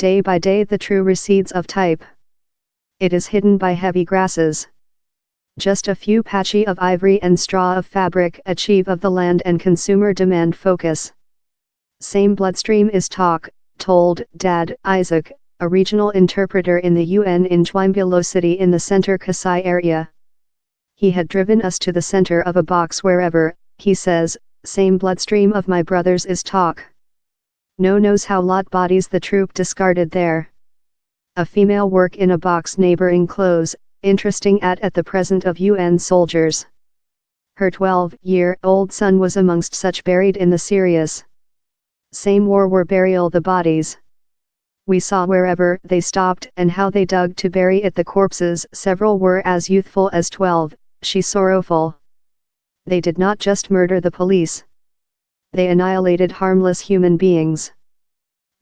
Day by day the true recedes of type. It is hidden by heavy grasses. Just a few patchy of ivory and straw of fabric achieve of the land and consumer demand focus. Same bloodstream is talk, told Dad Isaac, a regional interpreter in the UN in Chwambilo City in the center Kasai area. He had driven us to the center of a box wherever, he says, same bloodstream of my brothers is talk. No knows how lot bodies the troop discarded there. A female work in a box neighboring clothes, interesting at the present of UN soldiers. Her 12-year-old son was amongst such buried in the serious. Same war were burial the bodies. We saw wherever they stopped and how they dug to bury it the corpses. Several were as youthful as 12, she sorrowful. They did not just murder the police. They annihilated harmless human beings.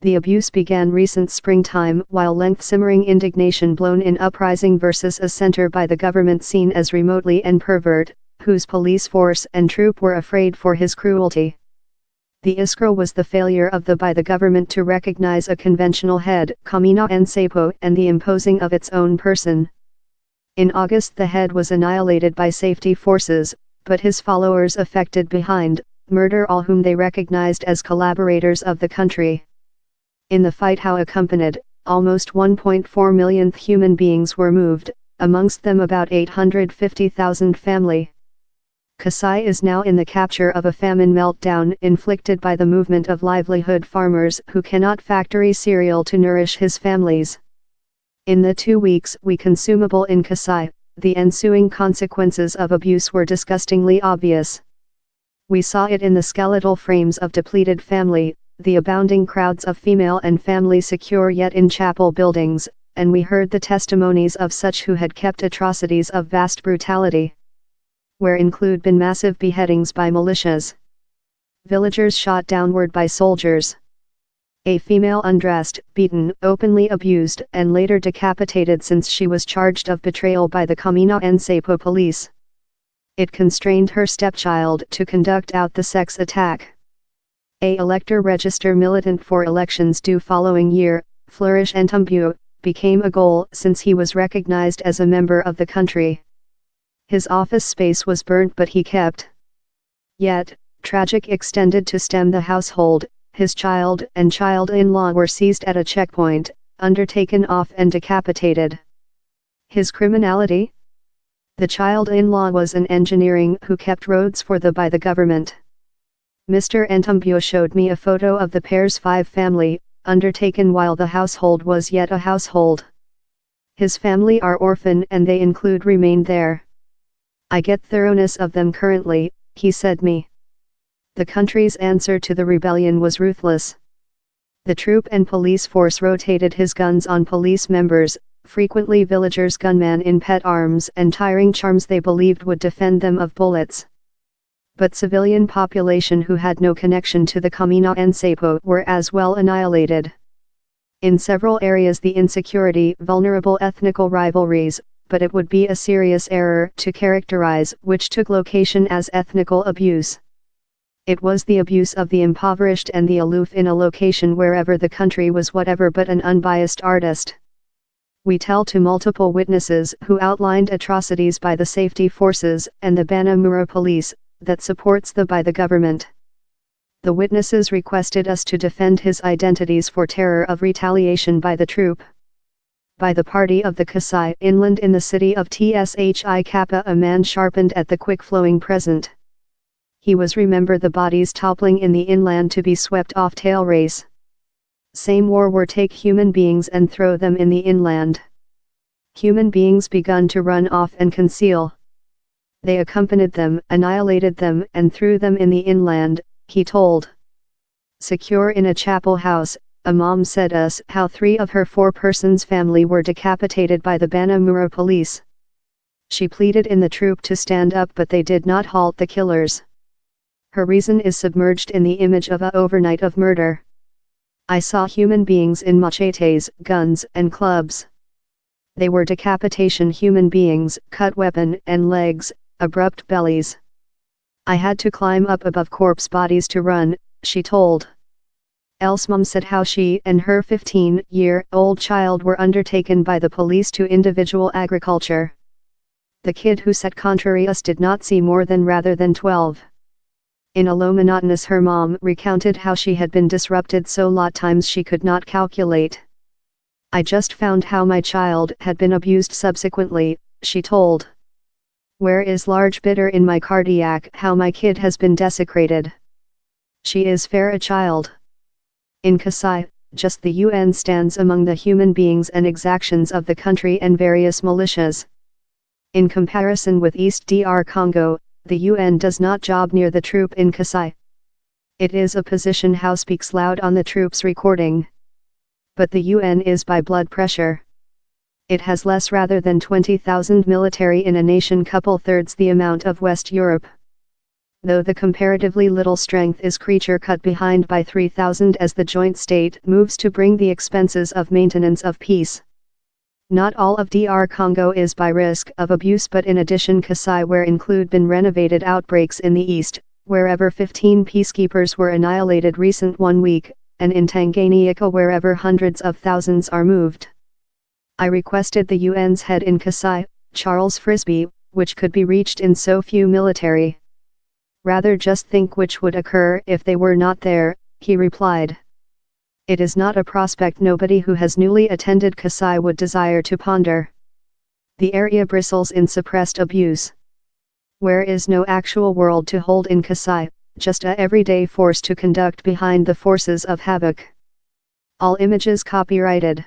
The abuse began recent springtime while simmering indignation blown in uprising versus a center by the government seen as remotely and pervert, whose police force and troop were afraid for his cruelty. The iskra was the failure of by the government to recognize a conventional head, Kamina and Sepo, and the imposing of its own person. In August the head was annihilated by safety forces, but his followers affected behind, murder all whom they recognized as collaborators of the country. In the fight how accompanied, almost 1.4 million human beings were moved, amongst them about 850,000 family. Kasai is now in the capture of a famine meltdown inflicted by the movement of livelihood farmers who cannot factory cereal to nourish his families. In the 2 weeks we consumable in Kasai, the ensuing consequences of abuse were disgustingly obvious. We saw it in the skeletal frames of depleted family, the abounding crowds of female and family secure yet in chapel buildings, and we heard the testimonies of such who had kept atrocities of vast brutality, where include been massive beheadings by militias, villagers shot downward by soldiers, a female undressed, beaten, openly abused and later decapitated since she was charged of betrayal by the Kamina and Sepo police. It constrained her stepchild to conduct out the sex attack. A elector register militant for elections due following year, Flourish Ntumbu, became a goal since he was recognized as a member of the country. His office space was burnt but he kept. Yet, tragic extended to stem the household, his child and child-in-law were seized at a checkpoint, undertaken off and decapitated. His criminality? The child-in-law was an engineering who kept roads for by the government. Mr. Ntumbu showed me a photo of the pair's 5 family, undertaken while the household was yet a household. His family are orphan and they include remained there. I get thoroughness of them currently, he said me. The country's answer to the rebellion was ruthless. The troop and police force rotated his guns on police members, frequently villagers' gunmen in pet arms and tiring charms they believed would defend them of bullets. But civilian population who had no connection to the Kamina and Sepo were as well annihilated. In several areas the insecurity, vulnerable ethnical rivalries, but it would be a serious error to characterize which took location as ethnical abuse. It was the abuse of the impoverished and the aloof in a location wherever the country was whatever but an unbiased artist. We tell to multiple witnesses who outlined atrocities by the safety forces and the Banamura police, that supports by the government. The witnesses requested us to defend his identities for terror of retaliation by the troop. By the party of the Kasai inland in the city of Tshi Kappa a man sharpened at the quick-flowing present. He was remember the bodies toppling in the inland to be swept off tail race. Same war were take human beings and throw them in the inland. Human beings begun to run off and conceal. They accompanied them, annihilated them and threw them in the inland, he told. Secure in a chapel house, a mom said us how 3 of her 4 persons family were decapitated by the Banamura police. She pleaded in the troop to stand up but they did not halt the killers. Her reason is submerged in the image of a overnight of murder. I saw human beings in machetes, guns and clubs. They were decapitation human beings, cut weapon and legs, abrupt bellies. I had to climb up above corpse bodies to run, she told. else mom said how she and her 15-year-old child were undertaken by the police to individual agriculture. The kid who said contrarious did not see more than rather than 12. In a low monotonous her mom recounted how she had been disrupted so lot times she could not calculate. I just found how my child had been abused subsequently, she told. Where is large bitter in my cardiac how my kid has been desecrated. She is fair a child. In Kasai, just the UN stands among the human beings and exactions of the country and various militias. In comparison with East DR Congo, the UN does not job near the troop in Kasai. It is a position how speaks loud on the troops recording. But the UN is by blood pressure. It has less rather than 20,000 military in a nation couple thirds the amount of West Europe. Though the comparatively little strength is creature cut behind by 3,000 as the joint state moves to bring the expenses of maintenance of peace. Not all of DR Congo is by risk of abuse, but in addition Kasai where include been renovated outbreaks in the east, wherever 15 peacekeepers were annihilated recent 1 week, and in Tanganyika wherever hundreds of thousands are moved. I requested the UN's head in Kasai, Charles Frisbee, which could be reached in so few military. Rather just think which would occur if they were not there, he replied. It is not a prospect nobody who has newly attended Kasai would desire to ponder. The area bristles in suppressed abuse. Where is no actual world to hold in Kasai, just a everyday force to conduct behind the forces of havoc. All images copyrighted.